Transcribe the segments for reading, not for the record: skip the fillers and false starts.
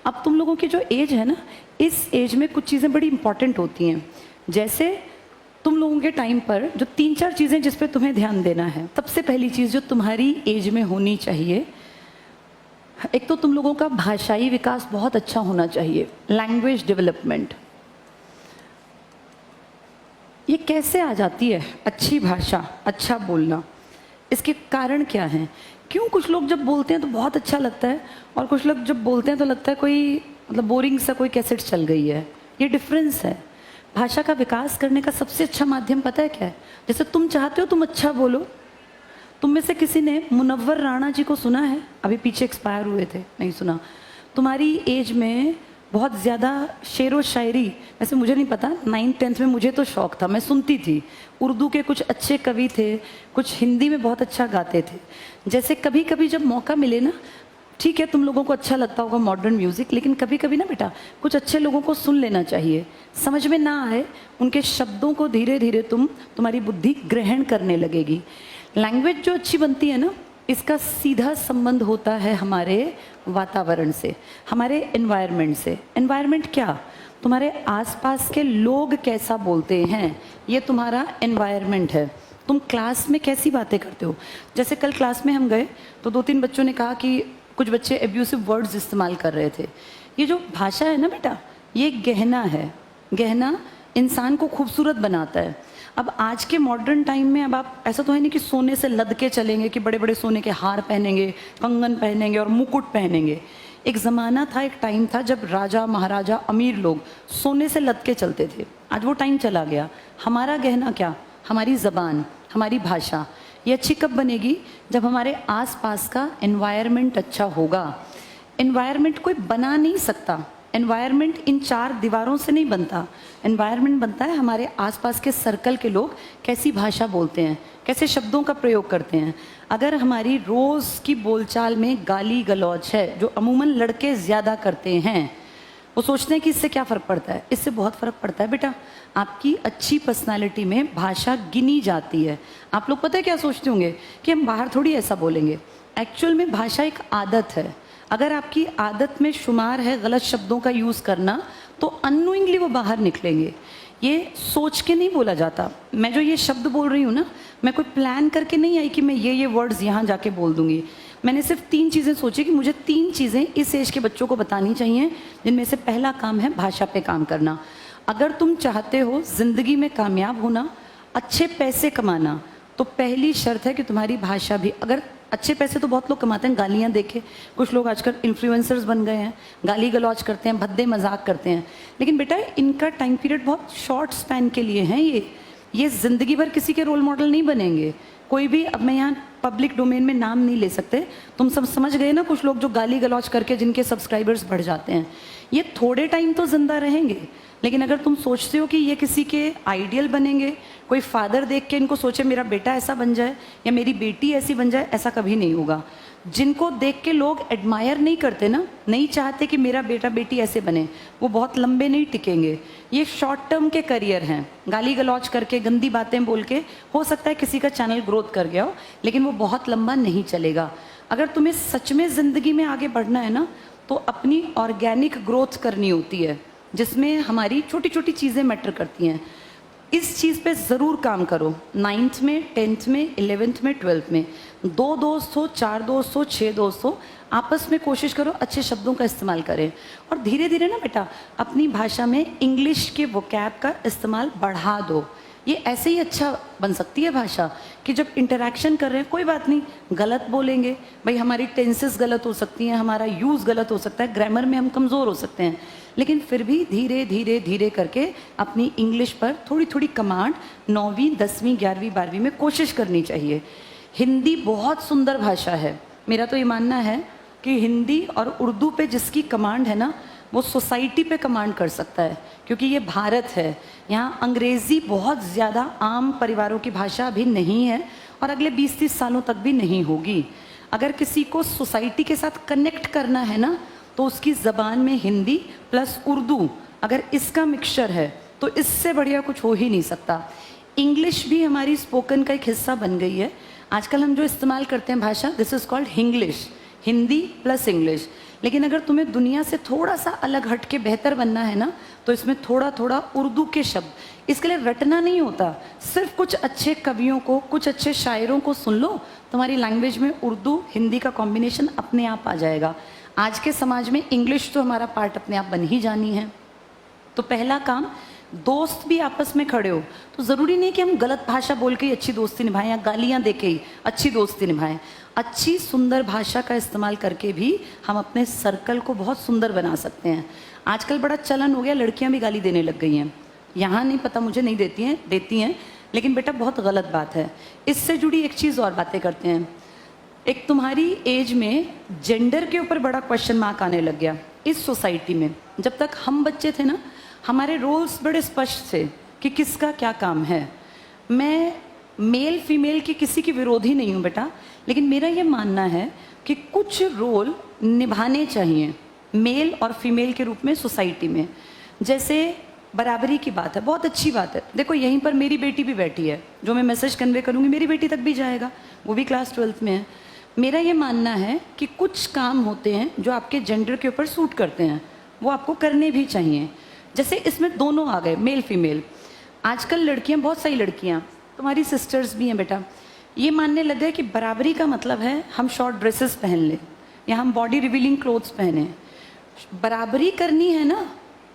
अब तुम लोगों की जो एज है ना, इस एज में कुछ चीज़ें बड़ी इंपॉर्टेंट होती हैं। जैसे तुम लोगों के टाइम पर जो 3-4 चीज़ें जिस पे तुम्हें ध्यान देना है, सबसे पहली चीज़ जो तुम्हारी एज में होनी चाहिए, एक तो तुम लोगों का भाषाई विकास बहुत अच्छा होना चाहिए, लैंग्वेज डेवलपमेंट। ये कैसे आ जाती है अच्छी भाषा, अच्छा बोलना? इसके कारण क्या हैं? क्यों कुछ लोग जब बोलते हैं तो बहुत अच्छा लगता है और कुछ लोग जब बोलते हैं तो लगता है कोई मतलब बोरिंग सा कोई कैसेट चल गई है? ये डिफरेंस है। भाषा का विकास करने का सबसे अच्छा माध्यम पता है क्या है? जैसे तुम चाहते हो तुम अच्छा बोलो। तुम में से किसी ने मुनव्वर राणा जी को सुना है? अभी पीछे एक्सपायर हुए थे, नहीं सुना। तुम्हारी एज में बहुत ज़्यादा शेर व शायरी, वैसे मुझे नहीं पता, 9th-10th में मुझे तो शौक़ था, मैं सुनती थी। उर्दू के कुछ अच्छे कवि थे, कुछ हिंदी में बहुत अच्छा गाते थे। जैसे कभी कभी जब मौका मिले ना, ठीक है तुम लोगों को अच्छा लगता होगा मॉडर्न म्यूज़िक, लेकिन कभी कभी ना बेटा कुछ अच्छे लोगों को सुन लेना चाहिए। समझ में ना आए उनके शब्दों को धीरे धीरे तुम्हारी बुद्धि ग्रहण करने लगेगी। लैंग्वेज जो अच्छी बनती है ना, इसका सीधा संबंध होता है हमारे वातावरण से, हमारे एनवायरनमेंट से। एनवायरनमेंट क्या? तुम्हारे आसपास के लोग कैसा बोलते हैं, ये तुम्हारा एनवायरनमेंट है। तुम क्लास में कैसी बातें करते हो? जैसे कल क्लास में हम गए तो 2-3 बच्चों ने कहा कि कुछ बच्चे एब्यूसिव वर्ड्स इस्तेमाल कर रहे थे। ये जो भाषा है ना बेटा, ये गहना है। गहना इंसान को खूबसूरत बनाता है। अब आज के मॉडर्न टाइम में अब आप ऐसा तो है नहीं कि सोने से लद के चलेंगे, कि बड़े बड़े सोने के हार पहनेंगे, कंगन पहनेंगे और मुकुट पहनेंगे। एक ज़माना था, एक टाइम था जब राजा महाराजा अमीर लोग सोने से लद के चलते थे। आज वो टाइम चला गया। हमारा गहना क्या? हमारी ज़बान, हमारी भाषा। ये अच्छी कब बनेगी? जब हमारे आसपास का एनवायरनमेंट अच्छा होगा। एनवायरनमेंट कोई बना नहीं सकता। एनवायरनमेंट इन 4 दीवारों से नहीं बनता। एनवायरनमेंट बनता है हमारे आसपास के सर्कल के लोग कैसी भाषा बोलते हैं, कैसे शब्दों का प्रयोग करते हैं। अगर हमारी रोज़ की बोलचाल में गाली गलौज है, जो अमूमन लड़के ज़्यादा करते हैं, वो सोचते हैं कि इससे क्या फ़र्क पड़ता है। इससे बहुत फ़र्क पड़ता है बेटा। आपकी अच्छी पर्सनालिटी में भाषा गिनी जाती है। आप लोग पता है क्या सोचते होंगे कि हम बाहर थोड़ी ऐसा बोलेंगे। एक्चुअल में भाषा एक आदत है। अगर आपकी आदत में शुमार है गलत शब्दों का यूज़ करना, तो अननोइंगली वो बाहर निकलेंगे। ये सोच के नहीं बोला जाता। मैं जो ये शब्द बोल रही हूँ ना, मैं कोई प्लान करके नहीं आई कि मैं ये वर्ड्स यहाँ जाके बोल दूँगी। मैंने सिर्फ 3 चीज़ें सोची कि मुझे 3 चीज़ें इस एज के बच्चों को बतानी चाहिए, जिनमें से पहला काम है भाषा पे काम करना। अगर तुम चाहते हो ज़िंदगी में कामयाब होना, अच्छे पैसे कमाना, तो पहली शर्त है कि तुम्हारी भाषा भी, अगर अच्छे पैसे तो बहुत लोग कमाते हैं गालियाँ देके। कुछ लोग आजकल इन्फ्लुएंसर्स बन गए हैं, गाली गलौज करते हैं, भद्दे मजाक करते हैं। लेकिन बेटा इनका टाइम पीरियड बहुत शॉर्ट स्पैन के लिए है। ये ज़िंदगी भर किसी के रोल मॉडल नहीं बनेंगे। कोई भी, अब मैं यहाँ पब्लिक डोमेन में नाम नहीं ले सकते, तुम सब समझ गए ना। कुछ लोग जो गाली गलौज करके जिनके सब्सक्राइबर्स बढ़ जाते हैं, ये थोड़े टाइम तो जिंदा रहेंगे। लेकिन अगर तुम सोचते हो कि ये किसी के आइडियल बनेंगे, कोई फादर देख के इनको सोचे मेरा बेटा ऐसा बन जाए या मेरी बेटी ऐसी बन जाए, ऐसा कभी नहीं होगा। जिनको देख के लोग एडमायर नहीं करते ना, नहीं चाहते कि मेरा बेटा बेटी ऐसे बने, वो बहुत लंबे नहीं टिकेंगे। ये शॉर्ट टर्म के करियर हैं। गाली गलौज करके, गंदी बातें बोल के हो सकता है किसी का चैनल ग्रोथ कर गया हो, लेकिन वो बहुत लंबा नहीं चलेगा। अगर तुम्हें सच में ज़िंदगी में आगे बढ़ना है ना, तो अपनी ऑर्गेनिक ग्रोथ करनी होती है, जिसमें हमारी छोटी छोटी चीज़ें मैटर करती हैं। इस चीज़ पे ज़रूर काम करो। 9th में, 10th में, 11th में, 12th में 2 दोस्त हो, 4 दोस्त हो, 6 दोस्त हो, आपस में कोशिश करो अच्छे शब्दों का इस्तेमाल करें। और धीरे धीरे ना बेटा अपनी भाषा में इंग्लिश के वोकैब का इस्तेमाल बढ़ा दो। ये ऐसे ही अच्छा बन सकती है भाषा कि जब इंटरेक्शन कर रहे हैं, कोई बात नहीं गलत बोलेंगे भाई, हमारी टेंसेस गलत हो सकती हैं, हमारा यूज़ गलत हो सकता है, ग्रामर में हम कमज़ोर हो सकते हैं, लेकिन फिर भी धीरे धीरे धीरे करके अपनी इंग्लिश पर थोड़ी थोड़ी कमांड 9वीं 10वीं 11वीं 12वीं में कोशिश करनी चाहिए। हिंदी बहुत सुंदर भाषा है। मेरा तो ये मानना है कि हिंदी और उर्दू पे जिसकी कमांड है ना, वो सोसाइटी पे कमांड कर सकता है, क्योंकि ये भारत है। यहाँ अंग्रेज़ी बहुत ज़्यादा आम परिवारों की भाषा अभी नहीं है और अगले 20-30 सालों तक भी नहीं होगी। अगर किसी को सोसाइटी के साथ कनेक्ट करना है ना, तो उसकी ज़बान में हिंदी प्लस उर्दू, अगर इसका मिक्सचर है तो इससे बढ़िया कुछ हो ही नहीं सकता। इंग्लिश भी हमारी स्पोकन का एक हिस्सा बन गई है। आजकल हम जो इस्तेमाल करते हैं भाषा, this is called Hinglish, Hindi plus English. लेकिन अगर तुम्हें दुनिया से थोड़ा सा अलग हट के बेहतर बनना है ना, तो इसमें थोड़ा थोड़ा उर्दू के शब्द, इसके लिए रटना नहीं होता, सिर्फ कुछ अच्छे कवियों को, कुछ अच्छे शायरों को सुन लो, तुम्हारी लैंग्वेज में उर्दू हिंदी का कॉम्बिनेशन अपने आप आ जाएगा। आज के समाज में इंग्लिश तो हमारा पार्ट अपने आप बन ही जानी है। तो पहला काम, दोस्त भी आपस में खड़े हो तो ज़रूरी नहीं कि हम गलत भाषा बोल के ही अच्छी दोस्ती निभाएं या गालियाँ दे के ही अच्छी दोस्ती निभाएं। अच्छी सुंदर भाषा का इस्तेमाल करके भी हम अपने सर्कल को बहुत सुंदर बना सकते हैं। आजकल बड़ा चलन हो गया, लड़कियां भी गाली देने लग गई हैं। यहाँ नहीं पता मुझे, नहीं देती हैं, लेकिन बेटा बहुत गलत बात है। इससे जुड़ी एक चीज़ और बातें करते हैं। एक तुम्हारी एज में जेंडर के ऊपर बड़ा क्वेश्चन मार्क आने लग गया इस सोसाइटी में। जब तक हम बच्चे थे ना, हमारे रोल्स बड़े स्पष्ट थे कि किसका क्या काम है। मैं मेल फीमेल की किसी की विरोधी नहीं हूँ बेटा, लेकिन मेरा ये मानना है कि कुछ रोल निभाने चाहिए मेल और फीमेल के रूप में सोसाइटी में। जैसे बराबरी की बात है, बहुत अच्छी बात है। देखो यहीं पर मेरी बेटी भी बैठी है, जो मैं मैसेज कन्वे करूँगी मेरी बेटी तक भी जाएगा, वो भी क्लास 12th में है। मेरा ये मानना है कि कुछ काम होते हैं जो आपके जेंडर के ऊपर सूट करते हैं, वो आपको करने भी चाहिए। जैसे इसमें दोनों आ गए, मेल फीमेल। आजकल लड़कियां, बहुत सारी लड़कियां, तुम्हारी सिस्टर्स भी हैं बेटा, ये मानने लग गए कि बराबरी का मतलब है हम शॉर्ट ड्रेसेस पहन लें या हम बॉडी रिवीलिंग क्लोथ्स पहने। बराबरी करनी है ना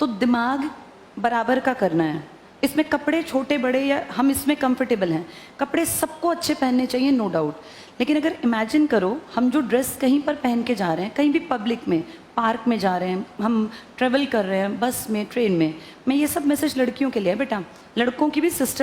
तो दिमाग बराबर का करना है। इसमें कपड़े छोटे बड़े या हम इसमें कंफर्टेबल हैं, कपड़े सबको अच्छे पहनने चाहिए, नो डाउट। लेकिन अगर इमेजिन करो हम जो ड्रेस कहीं पर पहन के जा रहे हैं, कहीं भी पब्लिक में, पार्क में जा रहे हैं, हम ट्रेवल कर रहे हैं, बस में, ट्रेन में, मैं ये सब मैसेज लड़कियों के लिए है बेटा। लड़कों की भी सिस्टर